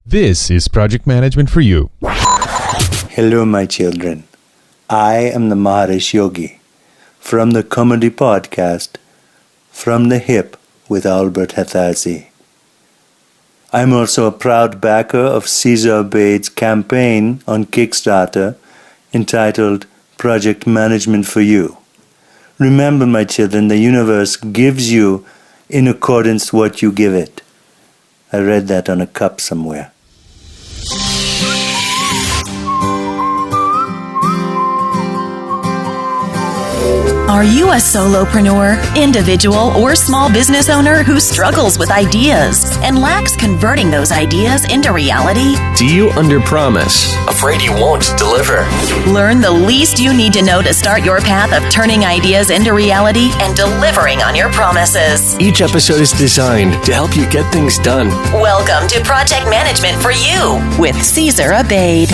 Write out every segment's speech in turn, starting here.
This is Project Management for You. Hello, my children. I am the Maharishi Yogi from the comedy podcast From the Hip with Albert Hathazi. I'm also a proud backer of Caesar Bade's campaign on Kickstarter entitled Project Management for You. Remember, my children, the universe gives you in accordance what you give it. I read that on a cup somewhere. Are you a solopreneur, individual, or small business owner who struggles with ideas and lacks converting those ideas into reality? Do you underpromise, afraid you won't deliver? Learn the least you need to know to start your path of turning ideas into reality and delivering on your promises. Each episode is designed to help you get things done. Welcome to Project Management for You with Caesar Abade.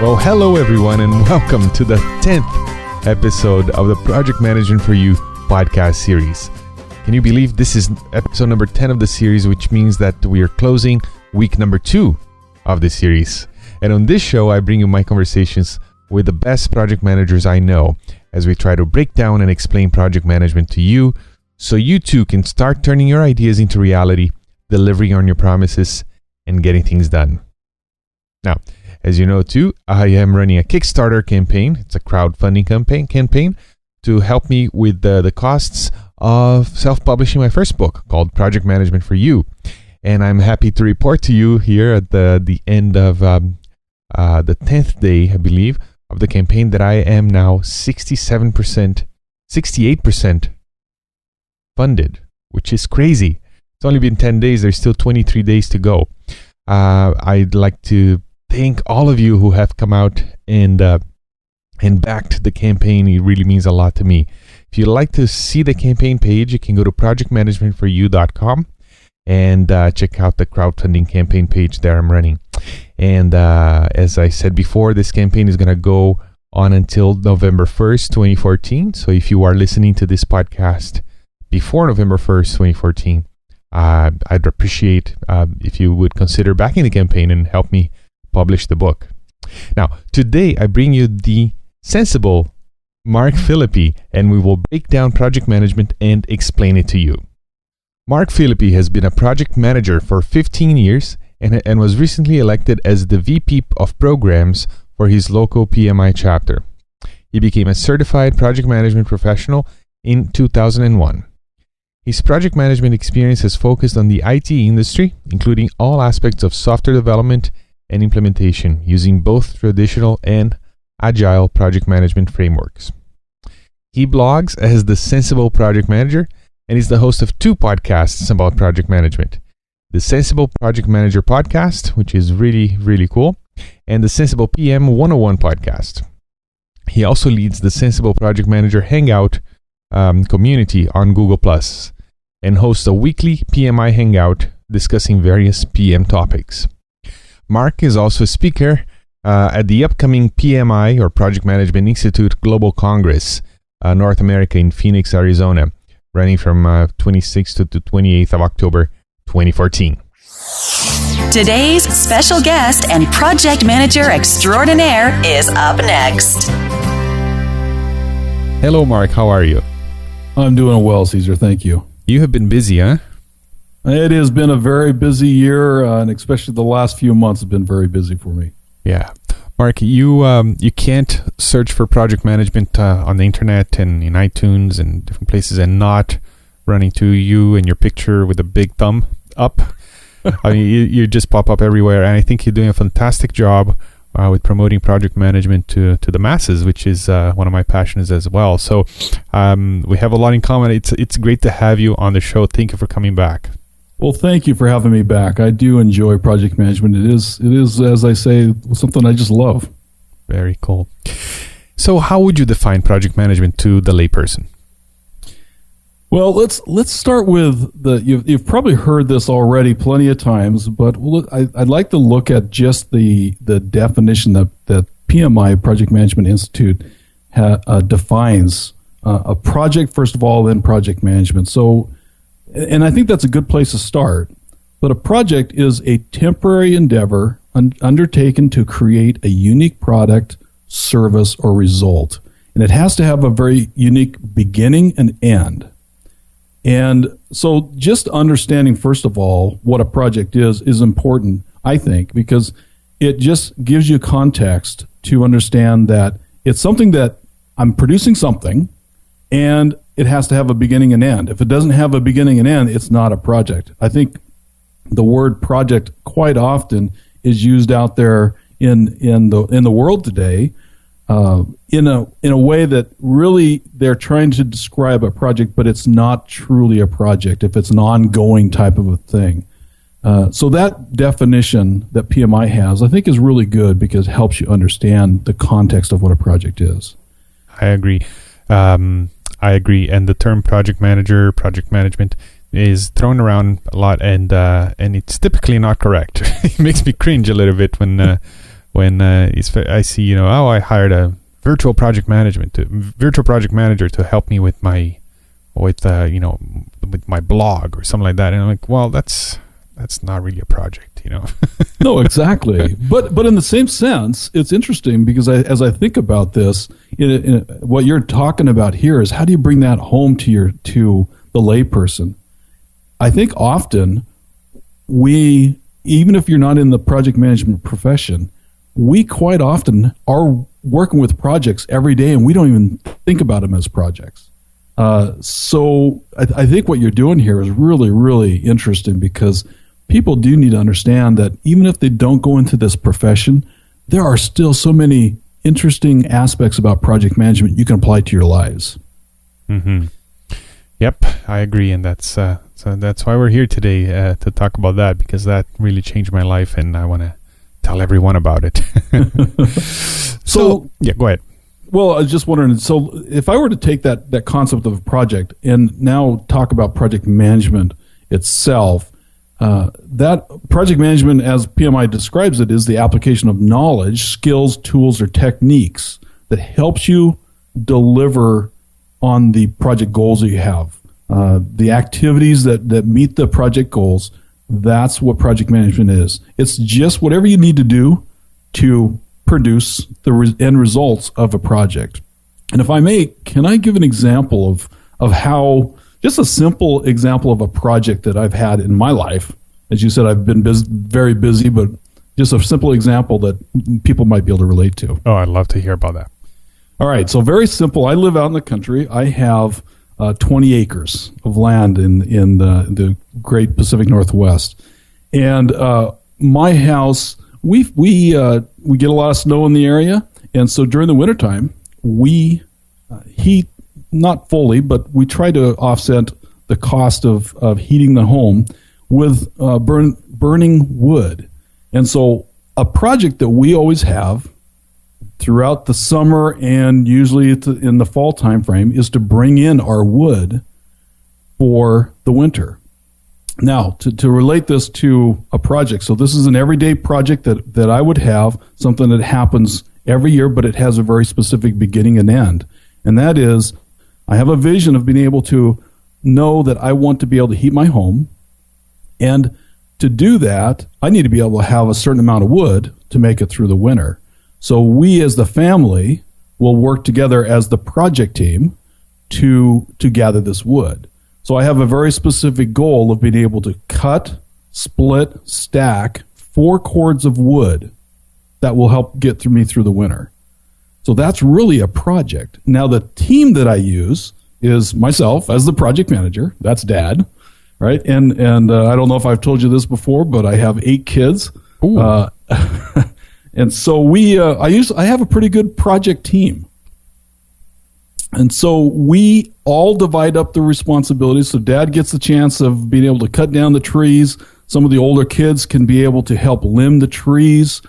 Well, hello everyone, and welcome to the 10th episode of the Project Management for You podcast series. Can you believe this is episode number 10 of the series, which means that we are closing week number 2 of the series. And on this show, I bring you my conversations with the best project managers I know as we try to break down and explain project management to you so you too can start turning your ideas into reality, delivering on your promises, and getting things done. Now, as you know too, I am running a Kickstarter campaign. It's a crowdfunding campaign to help me with the costs of self-publishing my first book called Project Management for You. And I'm happy to report to you here at the end of the 10th day, I believe, of the campaign that I am now 68% funded, which is crazy. It's only been 10 days. There's still 23 days to go. I'd like to thank all of you who have come out and backed the campaign. It really means a lot to me. If you'd like to see the campaign page, you can go to projectmanagementforyou.com and check out the crowdfunding campaign page there I'm running. And as I said before, this campaign is going to go on until November 1st, 2014. So if you are listening to this podcast before November 1st, 2014, I'd appreciate if you would consider backing the campaign and help me publish the book. Now, today I bring you the sensible Mark Phillipy, and we will break down project management and explain it to you. Mark Phillipy has been a project manager for 15 years and was recently elected as the VP of Programs for his local PMI chapter. He became a certified project management professional in 2001. His project management experience has focused on the IT industry, including all aspects of software development and implementation using both traditional and agile project management frameworks. He blogs as the Sensible Project Manager and is the host of 2 podcasts about project management. The Sensible Project Manager podcast, which is really, really cool, and the Sensible PM 101 podcast. He also leads the Sensible Project Manager Hangout community on Google+, and hosts a weekly PMI Hangout discussing various PM topics. Mark is also a speaker at the upcoming PMI, or Project Management Institute Global Congress, North America in Phoenix, Arizona, running from 26th to 28th of October, 2014. Today's special guest and project manager extraordinaire is up next. Hello, Mark. How are you? I'm doing well, Caesar. Thank you. You have been busy, huh? It has been a very busy year, and especially the last few months have been very busy for me. Yeah. Mark, you can't search for project management on the internet and in iTunes and different places and not running to you and your picture with a big thumb up. I mean, you just pop up everywhere, and I think you're doing a fantastic job with promoting project management to the masses, which is one of my passions as well. So we have a lot in common. It's great to have you on the show. Thank you for coming back. Well, thank you for having me back. I do enjoy project management. It is, as I say, something I just love. Very cool. So how would you define project management to the layperson? Well, let's start with you've probably heard this already plenty of times, but I'd like to look at just the definition that PMI, Project Management Institute, defines a project first of all, then project management. So, and I think that's a good place to start. But a project is a temporary endeavor undertaken to create a unique product, service, or result. And it has to have a very unique beginning and end. And so just understanding, first of all, what a project is important, I think, because it just gives you context to understand that it's something that I'm producing something, and it has to have a beginning and end. If it doesn't have a beginning and end, it's not a project. I think the word project quite often is used out there in the world today in a way that really they're trying to describe a project, but it's not truly a project if it's an ongoing type of a thing. So that definition that PMI has, I think, is really good because it helps you understand the context of what a project is. I agree. And the term project manager, project management is thrown around a lot, and it's typically not correct. It makes me cringe a little bit when I see, I hired a virtual project manager to help me with my blog or something like that, and I'm like, well, that's not really a project, No, exactly. But in the same sense, it's interesting because as I think about this, what you're talking about here is how do you bring that home to the layperson? I think often even if you're not in the project management profession, we quite often are working with projects every day, and we don't even think about them as projects. So I think what you're doing here is really, really interesting because people do need to understand that even if they don't go into this profession, there are still so many interesting aspects about project management you can apply to your lives. Mm-hmm. Yep, I agree, and that's why we're here today to talk about that, because that really changed my life, and I want to tell everyone about it. So yeah, go ahead. Well, I was just wondering, so if I were to take that concept of a project and now talk about project management itself, that project management, as PMI describes it, is the application of knowledge, skills, tools, or techniques that helps you deliver on the project goals that you have. The activities that meet the project goals, that's what project management is. It's just whatever you need to do to produce the end results of a project. And if I may, can I give an example of how, just a simple example of a project that I've had in my life? As you said, I've been very busy, but just a simple example that people might be able to relate to. Oh, I'd love to hear about that. All right, so very simple. I live out in the country. I have 20 acres of land in the great Pacific Northwest. And my house, we get a lot of snow in the area, and so during the wintertime, we heat, not fully, but we try to offset the cost of heating the home with burning wood. And so a project that we always have throughout the summer and usually in the fall time frame is to bring in our wood for the winter. Now, to relate this to a project, so this is an everyday project that I would have, something that happens every year, but it has a very specific beginning and end. And that is, I have a vision of being able to know that I want to be able to heat my home. And to do that, I need to be able to have a certain amount of wood to make it through the winter. So we as the family will work together as the project team to gather this wood. So I have a very specific goal of being able to cut, split, stack 4 cords of wood that will help get me through the winter. So that's really a project. Now the team that I use is myself as the project manager. That's Dad, right? And I don't know if I've told you this before, but I have 8 kids. And so I have a pretty good project team. And so we all divide up the responsibilities. So Dad gets the chance of being able to cut down the trees. Some of the older kids can be able to help limb the trees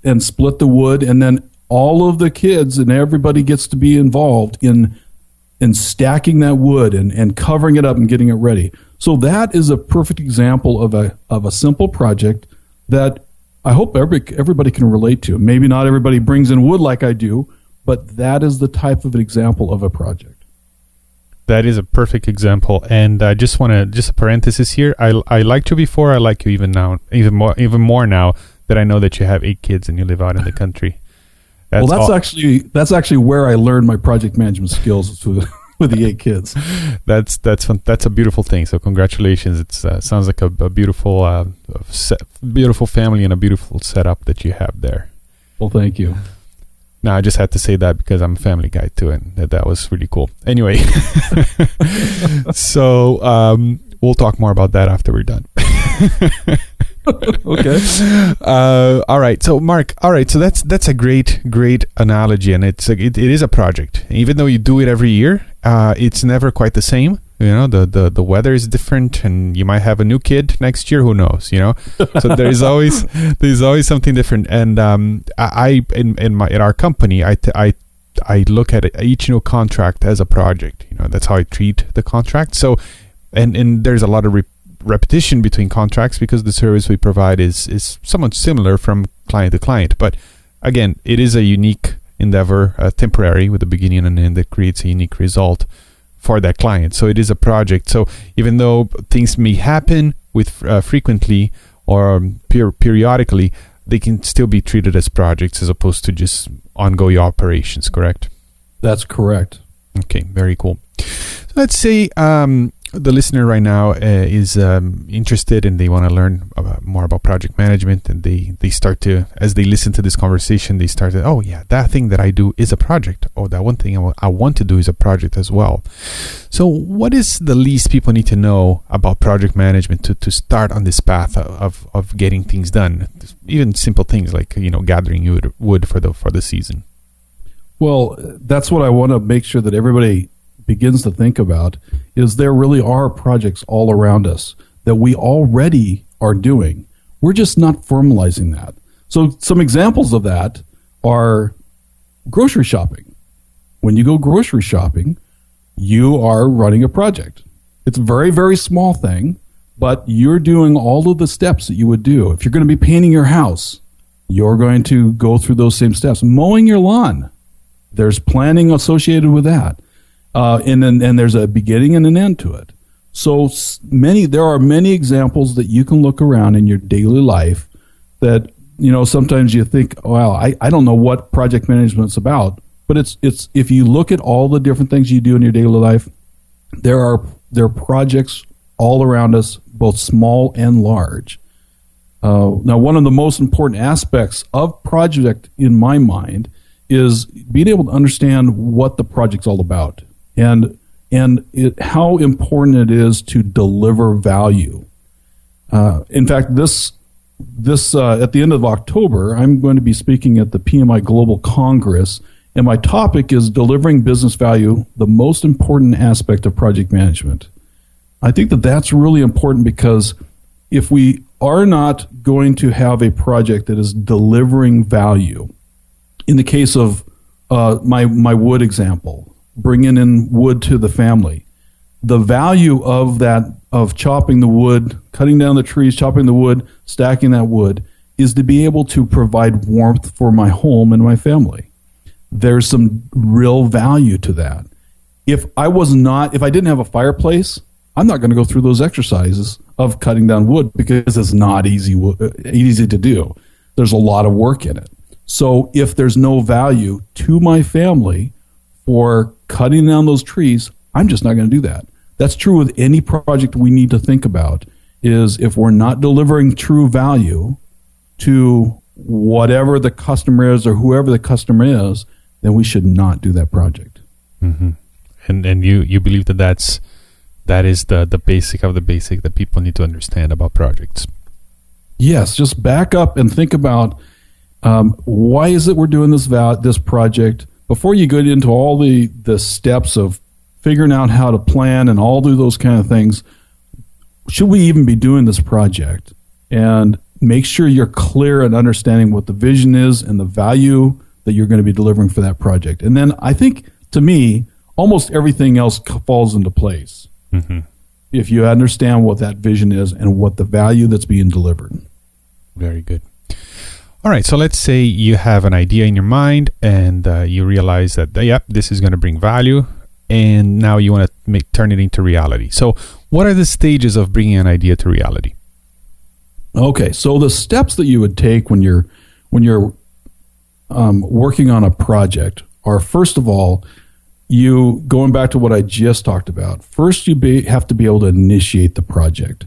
and split the wood. And then all of the kids and everybody gets to be involved in stacking that wood and covering it up and getting it ready. So that is a perfect example of a simple project that I hope everybody can relate to. Maybe not everybody brings in wood like I do, but that is the type of an example of a project. That is a perfect example. And I just want to, just a parenthesis here. I liked you before. I like you even now, even more now that I know that you have 8 kids and you live out in the country. That's actually where I learned my project management skills with the 8 kids. That's fun. That's a beautiful thing. So congratulations. It sounds like a beautiful, beautiful family and a beautiful setup that you have there. Well, thank you. No, I just had to say that because I'm a family guy too, and that was really cool. Anyway, so we'll talk more about that after we're done. Okay. All right. So Mark, so that's a great analogy, and it is a project. Even though you do it every year, it's never quite the same. You know, the weather is different, and you might have a new kid next year. Who knows? You know, so there's always something different. And in our company, I look at each new contract as a project. You know, that's how I treat the contract. So, and there's a lot of repetition between contracts because the service we provide is somewhat similar from client to client. But again, it is a unique endeavor, temporary with a beginning and end that creates a unique result for that client. So it is a project. So even though things may happen with frequently or periodically, they can still be treated as projects as opposed to just ongoing operations, correct? That's correct. Okay, very cool. So let's say the listener right now is interested and they want to learn more about project management, and they start to, as they listen to this conversation, they start to, oh yeah, that thing that I do is a project. Oh, that one thing I want to do is a project as well. So what is the least people need to know about project management to start on this path of getting things done? Even simple things like, you know, gathering wood for the season. Well, that's what I want to make sure that everybody begins to think about, is there really are projects all around us that we already are doing. We're just not formalizing that. So some examples of that are grocery shopping. When you go grocery shopping, you are running a project. It's a very, very small thing, but you're doing all of the steps that you would do. If you're going to be painting your house, you're going to go through those same steps. Mowing your lawn, there's planning associated with that. And there's a beginning and an end to it. So there are many examples that you can look around in your daily life that, you know, sometimes you think, well, I don't know what project management's about, but it's if you look at all the different things you do in your daily life, there are projects all around us, both small and large. Now, one of the most important aspects of project in my mind is being able to understand what the project's all about. And how important it is to deliver value. In fact, this at the end of October, I'm going to be speaking at the PMI Global Congress, and my topic is delivering business value, the most important aspect of project management. I think that that's really important because if we are not going to have a project that is delivering value, in the case of my wood example, bringing in wood to the family, the value of that, of chopping the wood, cutting down the trees, chopping the wood, stacking that wood, is to be able to provide warmth for my home and my family. There's some real value to that. If I didn't have a fireplace, I'm not going to go through those exercises of cutting down wood because it's not easy to do. There's a lot of work in it. So if there's no value to my family for cutting down those trees, I'm just not going to do that. That's true with any project we need to think about, is if we're not delivering true value to whatever the customer is or whoever the customer is, then we should not do that project. Mm-hmm. And you believe that is the basic of the basic that people need to understand about projects. Yes, just back up and think about why is it we're doing this project. Before you get into all the steps of figuring out how to plan and all do those kind of things, should we even be doing this project? And make sure you're clear and understanding what the vision is and the value that you're going to be delivering for that project. And then I think, to me, almost everything else falls into place. Mm-hmm. If you understand what that vision is and what the value that's being delivered. Very good. All right, so let's say you have an idea in your mind and you realize that, this is going to bring value. and now you want to turn it into reality. So what are the stages of bringing an idea to reality? Okay, so the steps that you would take when you're working on a project are, first of all, you going back to what I just talked about. First, have to be able to initiate the project.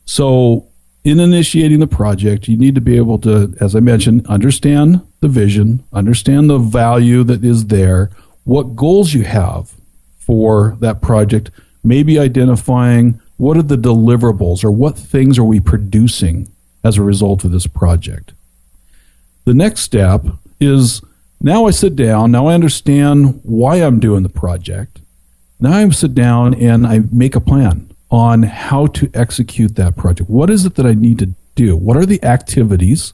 So in initiating the project, you need to be able to, as I mentioned, understand the vision, understand the value that is there, what goals you have for that project, maybe identifying what are the deliverables or what things are we producing as a result of this project. The next step is, now I sit down, now I understand why I'm doing the project. Now I sit down and I make a plan on how to execute that project. What is it that I need to do? What are the activities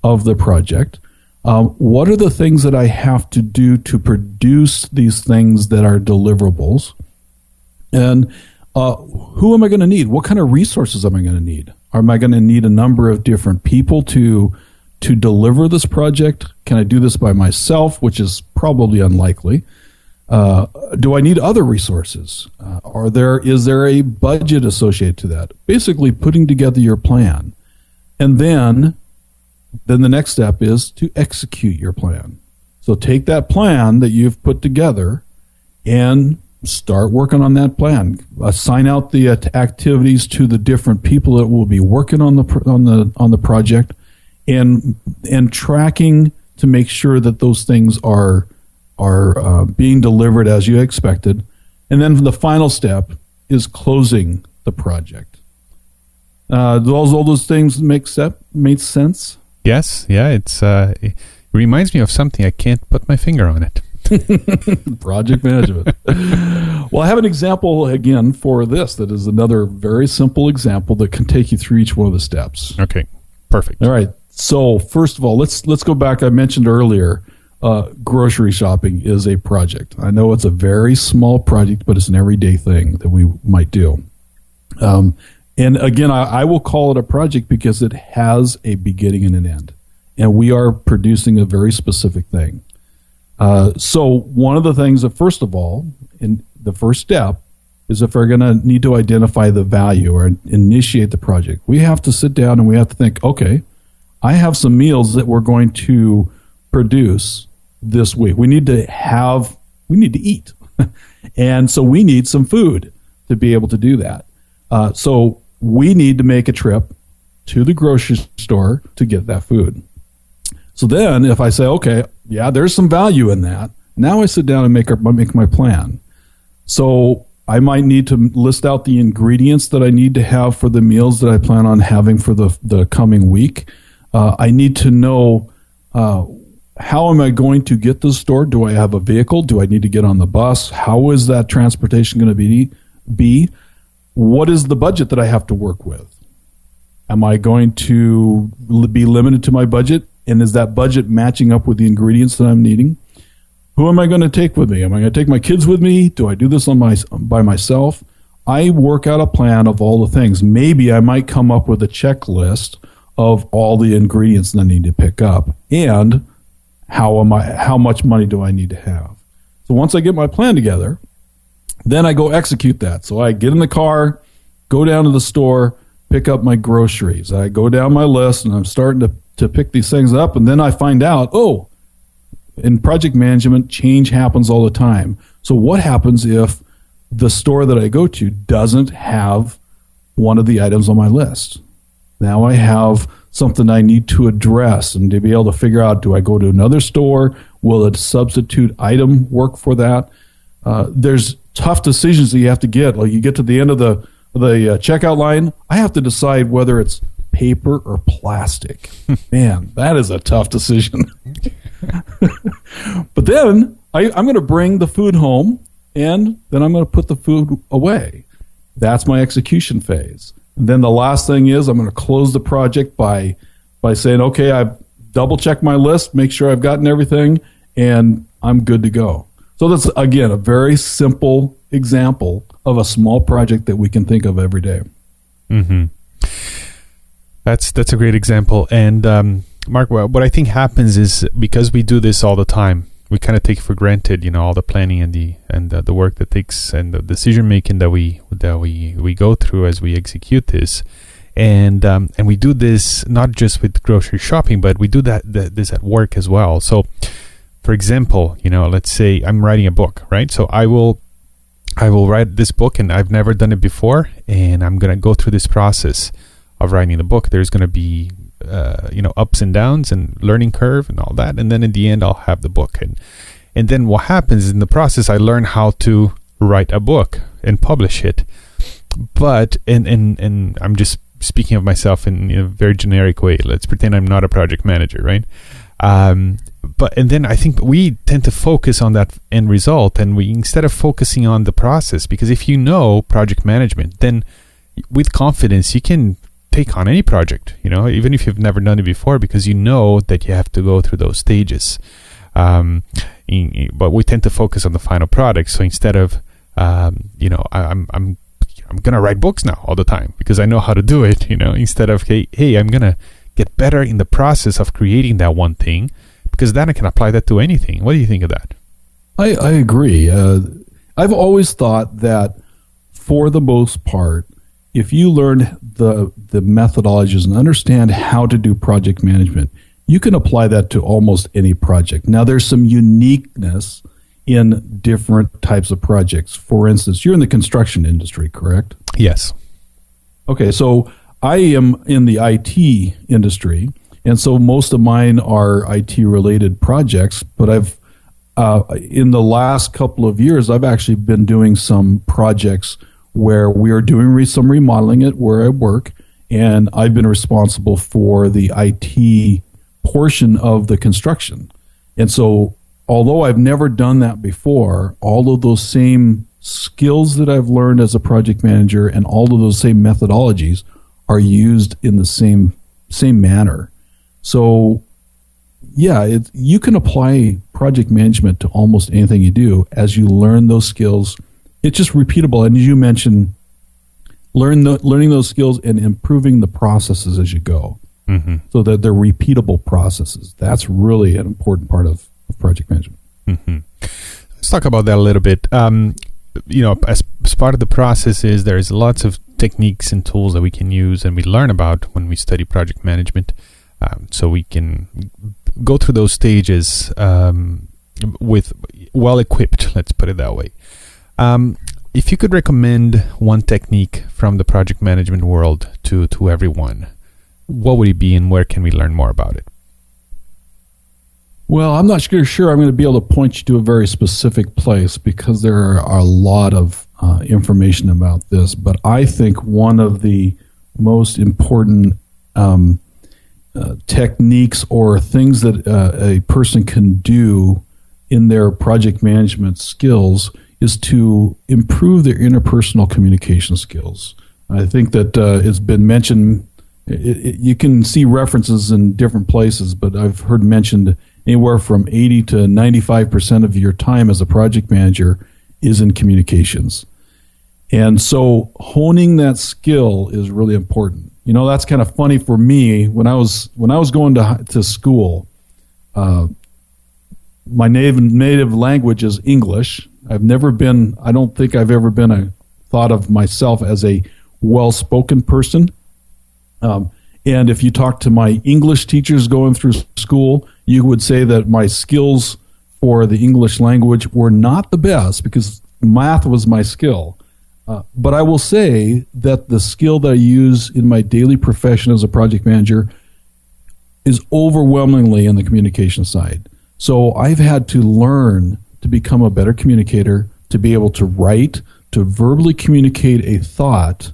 of the project? What are the things that I have to do to produce these things that are deliverables? And who am I going to need? What kind of resources am I going to need? Am I going to need a number of different people to deliver this project? Can I do this by myself, which is probably unlikely? Do I need other resources? Is there a budget associated to that? Basically, putting together your plan. And then the next step is to execute your plan. So take that plan that you've put together and start working on that plan. Assign out the activities to the different people that will be working on the project, and tracking to make sure that those things are being delivered as you expected. And then the final step is closing the project. All those things made sense? Yes, yeah, it reminds me of something. I can't put my finger on it. Project management. Well, I have an example again for this that is another very simple example that can take you through each one of the steps. Okay, perfect. All right. So first of all, let's go back. I mentioned earlier, grocery shopping is a project. I know it's a very small project, but it's an everyday thing that we might do. And again, I will call it a project because it has a beginning and an end, and we are producing a very specific thing. So one of the things that, first of all, in the first step is, if we're going to need to identify the value or initiate the project, we have to sit down and we have to think, okay, I have some meals that we're going to produce this week. We need to eat. And so we need some food to be able to do that. So we need to make a trip to the grocery store to get that food. So then if I say, okay, yeah, there's some value in that. Now I sit down and make my plan. So I might need to list out the ingredients that I need to have for the meals that I plan on having for the coming week. I need to know, how am I going to get to the store? Do I have a vehicle? Do I need to get on the bus? How is that transportation going to be? What is the budget that I have to work with? Am I going to be limited to my budget? And is that budget matching up with the ingredients that I'm needing? Who am I going to take with me? Am I going to take my kids with me? Do I do this by myself? I work out a plan of all the things. Maybe I might come up with a checklist of all the ingredients that I need to pick up, and how much money do I need to have? So once I get my plan together, then I go execute that. So I get in the car, go down to the store, pick up my groceries. I go down my list and I'm starting to pick these things up, and then I find out, in project management, change happens all the time. So what happens if the store that I go to doesn't have one of the items on my list? Now I have something I need to address, and to be able to figure out, do I go to another store? Will a substitute item work for that? There's tough decisions that you have to get. Like, you get to the end of the checkout line, I have to decide whether it's paper or plastic. Man, that is a tough decision. But then I'm going to bring the food home, and then I'm going to put the food away. That's my execution phase. And then the last thing is, I'm going to close the project by saying, okay, I've double checked my list, make sure I've gotten everything, and I'm good to go. So that's, again, a very simple example of a small project that we can think of every day. Mm-hmm. That's a great example. And Mark, what I think happens is, because we do this all the time, we kind of take for granted, all the planning and the work that takes and the decision making that we go through as we execute this. And we do this not just with grocery shopping, but we do this at work as well. So, for example, let's say I'm writing a book, right? So I will write this book, and I've never done it before, and I'm gonna go through this process of writing the book. There's gonna be ups and downs and learning curve and all that, and then in the end I'll have the book. And then what happens in the process, I learn how to write a book and publish it. But and I'm just speaking of myself in a very generic way. Let's pretend I'm not a project manager, right? And then I think we tend to focus on that end result, and we, instead of focusing on the process, because if you know project management, then with confidence you can take on any project, even if you've never done it before, because you know that you have to go through those stages. But we tend to focus on the final product. So instead of, I'm gonna write books now all the time because I know how to do it. Instead of hey, I'm gonna get better in the process of creating that one thing, because then I can apply that to anything. What do you think of that? I agree. I've always thought that for the most part, if you learn the methodologies and understand how to do project management, you can apply that to almost any project. Now, there's some uniqueness in different types of projects. For instance, you're in the construction industry, correct? Yes. Okay, so I am in the IT industry, and so most of mine are IT-related projects, but I've in the last couple of years, I've actually been doing some projects where we are doing some remodeling at where I work, and I've been responsible for the IT portion of the construction. And so although I've never done that before, all of those same skills that I've learned as a project manager and all of those same methodologies are used in the same manner. So yeah, you can apply project management to almost anything you do as you learn those skills. It's just repeatable. And as you mentioned, learning those skills and improving the processes as you go, so that they're repeatable processes. That's really an important part of project management. Let's talk about that a little bit. As part of the process there's lots of techniques and tools that we can use and we learn about when we study project management. So we can go through those stages with well-equipped, let's put it that way. If you could recommend one technique from the project management world to everyone, what would it be and where can we learn more about it? Well, I'm not sure I'm going to be able to point you to a very specific place because there are a lot of information about this. But I think one of the most important techniques or things that a person can do in their project management skills is to improve their interpersonal communication skills. I think that it's been mentioned, you can see references in different places, but I've heard mentioned anywhere from 80 to 95% of your time as a project manager is in communications. And so honing that skill is really important. That's kind of funny for me. When I was going to school, my native language is English. I don't think I've ever been thought of myself as a well-spoken person. And if you talk to my English teachers going through school, you would say that my skills for the English language were not the best because math was my skill. But I will say that the skill that I use in my daily profession as a project manager is overwhelmingly in the communication side. So I've had to learn to become a better communicator, to be able to write, to verbally communicate a thought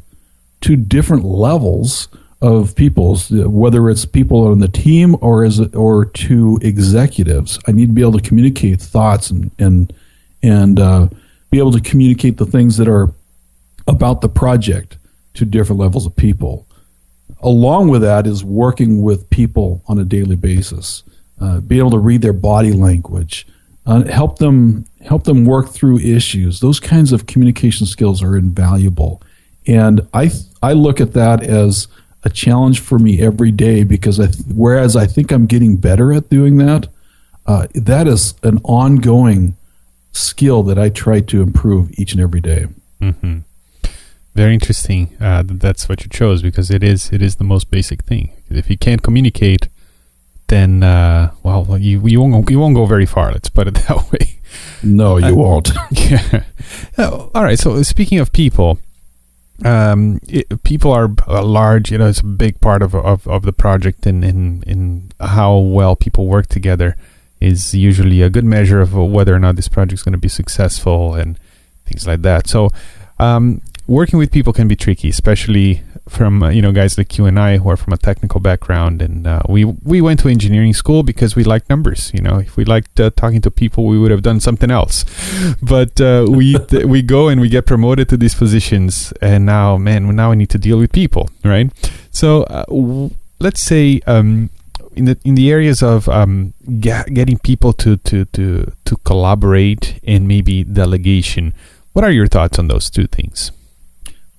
to different levels of people, whether it's people on the team or to executives. I need to be able to communicate thoughts and be able to communicate the things that are about the project to different levels of people. Along with that is working with people on a daily basis, be able to read their body language, help them work through issues. Those kinds of communication skills are invaluable. And I look at that as a challenge for me every day because whereas I think I'm getting better at doing that, that is an ongoing skill that I try to improve each and every day. Mm-hmm. Very interesting. That's what you chose, because it is the most basic thing. If you can't communicate, then you won't go very far. Let's put it that way. No, you won't. Yeah. All right. So speaking of people, people are large. It's a big part of the project, and in how well people work together is usually a good measure of whether or not this project is going to be successful and things like that. So working with people can be tricky, especially from guys like you and I who are from a technical background, and we went to engineering school because we like numbers. If we liked talking to people, we would have done something else. But we go and we get promoted to these positions, and now we need to deal with people, right? So let's say in the areas of getting people to collaborate and maybe delegation, what are your thoughts on those two things?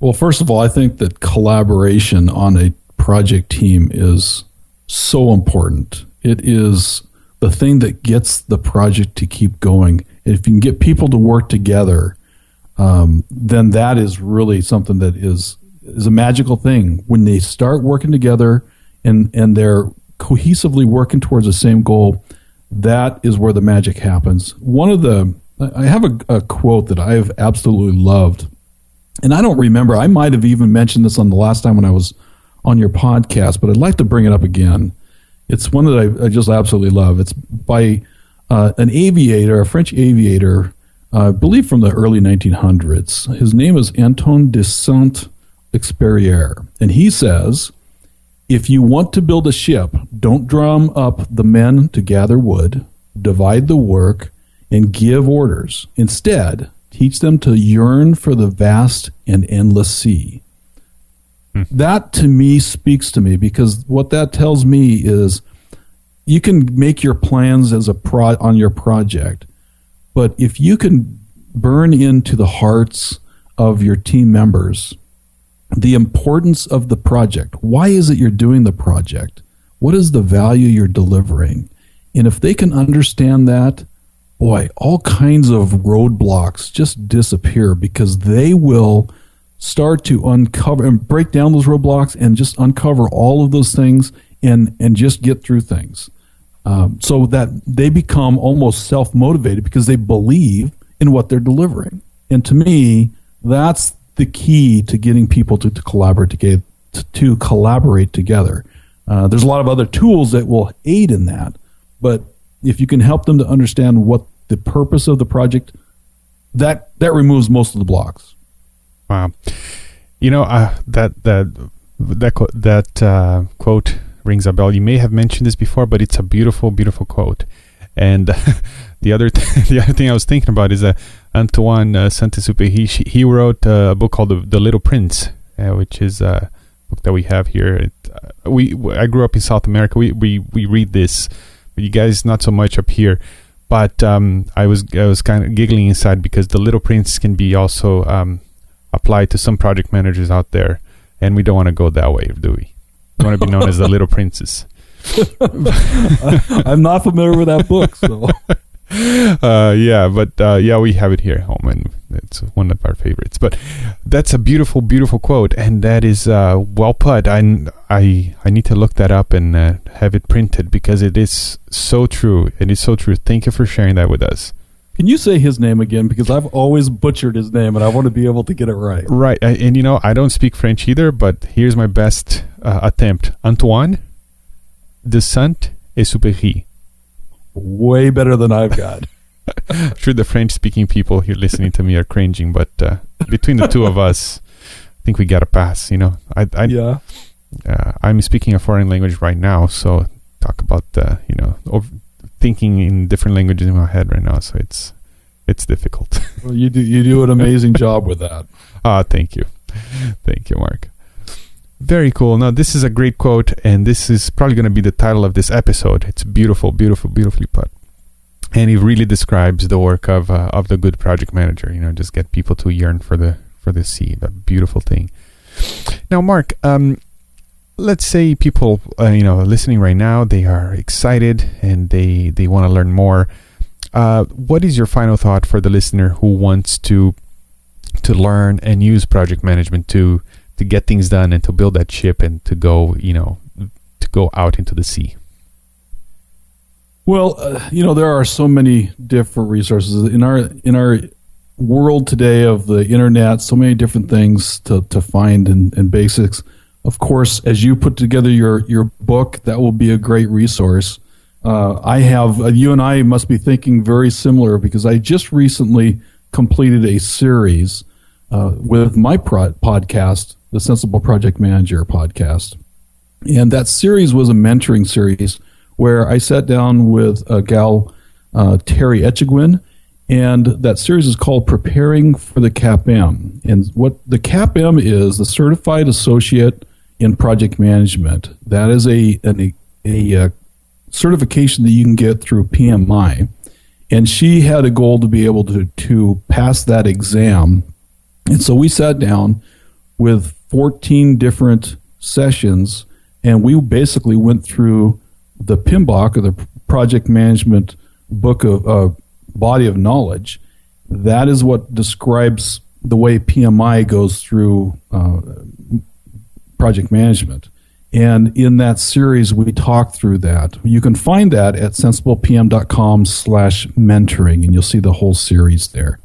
Well, first of all, I think that collaboration on a project team is so important. It is the thing that gets the project to keep going. If you can get people to work together, then that is really something that is a magical thing. When they start working together and they're cohesively working towards the same goal, that is where the magic happens. I have a quote that I've absolutely loved. And I don't remember, I might have even mentioned this on the last time when I was on your podcast, but I'd like to bring it up again. It's one that I just absolutely love. It's by an aviator, a French aviator, I believe from the early 1900s. His name is Antoine de Saint-Exupéry. And he says, if you want to build a ship, don't drum up the men to gather wood, divide the work, and give orders. Instead, teach them to yearn for the vast and endless sea. That to me speaks to me, because what that tells me is you can make your plans as on your project, but if you can burn into the hearts of your team members the importance of the project, why is it you're doing the project? What is the value you're delivering? And if they can understand that, boy, all kinds of roadblocks just disappear, because they will start to uncover and break down those roadblocks and just uncover all of those things and just get through things. So that they become almost self-motivated because they believe in what they're delivering. And to me, that's the key to getting people to collaborate together. There's a lot of other tools that will aid in that, but if you can help them to understand what the purpose of the project, that removes most of the blocks. Wow, that quote rings a bell. You may have mentioned this before, but it's a beautiful, beautiful quote. And the other thing I was thinking about is Antoine Saint-Exupéry. He wrote a book called The Little Prince, which is a book that we have here. I grew up in South America. We read this, but you guys not so much up here. But I was kind of giggling inside, because The Little Prince can be also applied to some project managers out there, and we don't want to go that way, do we? We want to be known as the Little Princes. I'm not familiar with that book, so. We have it here at home, and it's one of our favorites. But that's a beautiful, beautiful quote, and that is well put. I need to look that up and have it printed, because it is so true. It is so true. Thank you for sharing that with us. Can you say his name again? Because I've always butchered his name, and I want to be able to get it right. Right, and I don't speak French either, but here's my best attempt. Antoine de Saint-Exupéry. Way better than I've got. I'm sure the French-speaking people here listening to me are cringing, but between the two of us, I think we got a pass. Yeah. I'm speaking a foreign language right now, so talk about thinking in different languages in my head right now. So it's difficult. Well, you do an amazing job with that. Thank you, Mark. Very cool. Now, this is a great quote, and this is probably going to be the title of this episode. It's beautiful, beautiful, beautifully put. And it really describes the work of the good project manager. Just get people to yearn for the sea. That beautiful thing. Now, Mark, let's say people, listening right now, they are excited and they want to learn more. What is your final thought for the listener who wants to learn and use project management to get things done and to build that ship and to go out into the sea? Well, there are so many different resources in our world today of the internet. So many different things to find and basics. Of course, as you put together your book, that will be a great resource. You and I must be thinking very similar, because I just recently completed a series with my podcast, the Sensible Project Manager podcast. And that series was a mentoring series where I sat down with a gal, Terry Etchegwin, and that series is called Preparing for the CAPM. And what the CAPM is, the Certified Associate in Project Management. That is a certification that you can get through PMI. And she had a goal to be able to pass that exam. And so we sat down with 14 different sessions, and we basically went through the PMBOK, or the Project Management Book of Body of Knowledge. That is what describes the way PMI goes through project management. And in that series, we talk through that. You can find that at sensiblepm.com/mentoring, and you'll see the whole series there.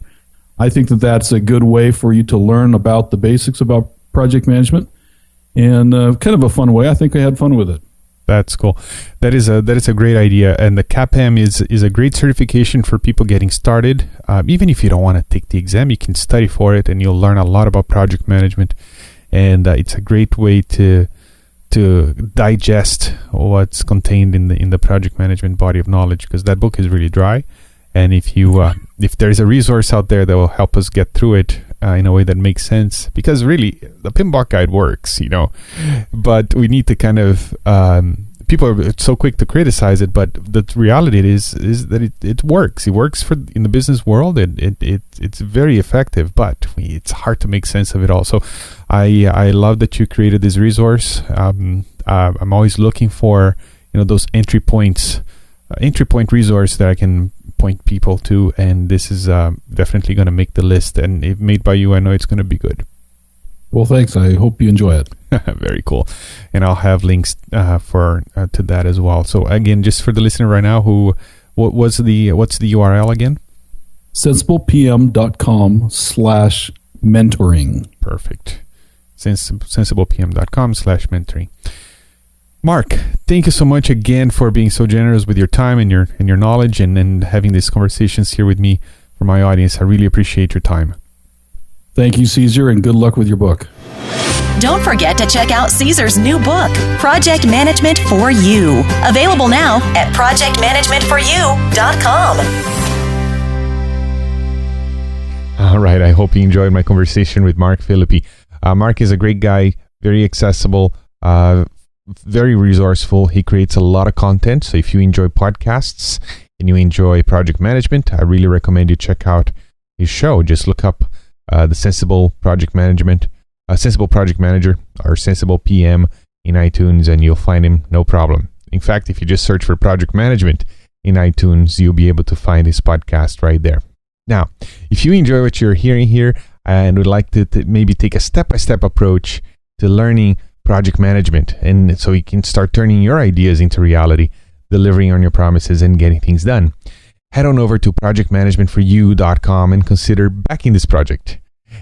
I think that that's a good way for you to learn about the basics about project management, and kind of a fun way. I think I had fun with it. That's cool. That is a great idea, and the CAPM is a great certification for people getting started. Even if you don't want to take the exam, you can study for it, and you'll learn a lot about project management. And it's a great way to digest what's contained in the project management body of knowledge, because that book is really dry. And if there's a resource out there that will help us get through it in a way that makes sense, because really the PMBOK guide works, but we need to kind of people are so quick to criticize it, but the reality is that it works. It works in the business world. It's very effective, but it's hard to make sense of it all. So I love that you created this resource. I'm always looking for those entry point resource that I can point people to, and this is definitely going to make the list. And if made by you, I know it's going to be good. Well, thanks. I hope you enjoy it. Very cool. And I'll have links to that as well. So again, just for the listener right now, what's the URL again? sensiblepm.com/mentoring. Perfect. sensiblepm.com/mentoring. Mark, thank you so much again for being so generous with your time and your knowledge and having these conversations here with me for my audience. I really appreciate your time. Thank you, Caesar, and good luck with your book. Don't forget to check out Caesar's new book, Project Management for You. Available now at projectmanagementforyou.com. All right. I hope you enjoyed my conversation with Mark Phillipy. Mark is a great guy, very accessible, very resourceful. He creates a lot of content. So if you enjoy podcasts and you enjoy project management, I really recommend you check out his show. Just look up the Sensible Project Manager or Sensible PM in iTunes, and you'll find him no problem. In fact, if you just search for project management in iTunes, you'll be able to find his podcast right there. Now, if you enjoy what you're hearing here and would like to maybe take a step-by-step approach to learning project management, and so you can start turning your ideas into reality, delivering on your promises and getting things done, head on over to projectmanagementforyou.com and consider backing this project.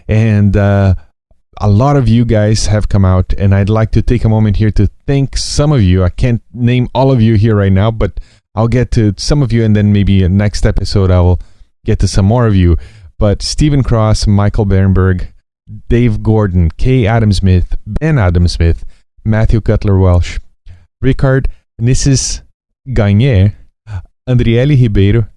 And a lot of you guys have come out, and I'd like to take a moment here to thank some of you. I can't name all of you here right now, but I'll get to some of you, and then maybe in next episode I will get to some more of you. But Stephen Cross, Michael Berenberg, Dave Gordon, Kay Adam Smith, Ben Adam Smith, Matthew Cutler Welsh, Ricard Nissis Gagne, Andriele Ribeiro,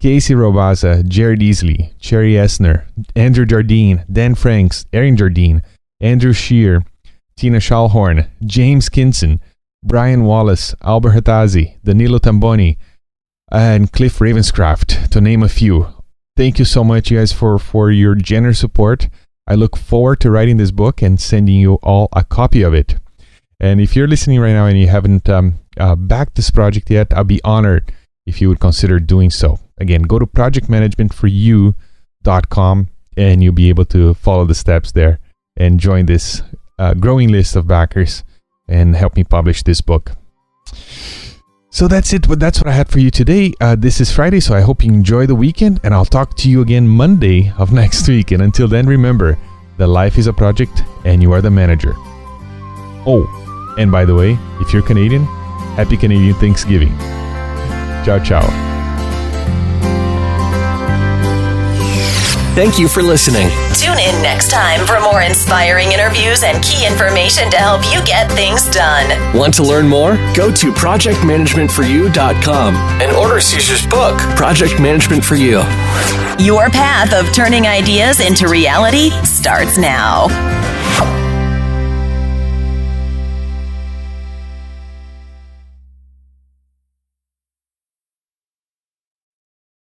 Casey Robaza, Jared Easley, Cherry Esner, Andrew Jardine, Dan Franks, Erin Jardine, Andrew Shear, Tina Schallhorn, James Kinson, Brian Wallace, Albert Hatazi, Danilo Tamboni, and Cliff Ravenscraft, to name a few. Thank you so much, you guys, for your generous support. I look forward to writing this book and sending you all a copy of it. And if you're listening right now and you haven't backed this project yet, I'll be honored if you would consider doing so. Again, go to projectmanagementforyou.com and you'll be able to follow the steps there and join this growing list of backers and help me publish this book. So that's it. That's what I had for you today. This is Friday, so I hope you enjoy the weekend, and I'll talk to you again Monday of next week. And until then, remember that life is a project and you are the manager. Oh, and by the way, if you're Canadian, happy Canadian Thanksgiving. Ciao, ciao. Thank you for listening. Tune in next time for more inspiring interviews and key information to help you get things done. Want to learn more? Go to projectmanagementforyou.com and order Caesar's book, Project Management for You. Your path of turning ideas into reality starts now.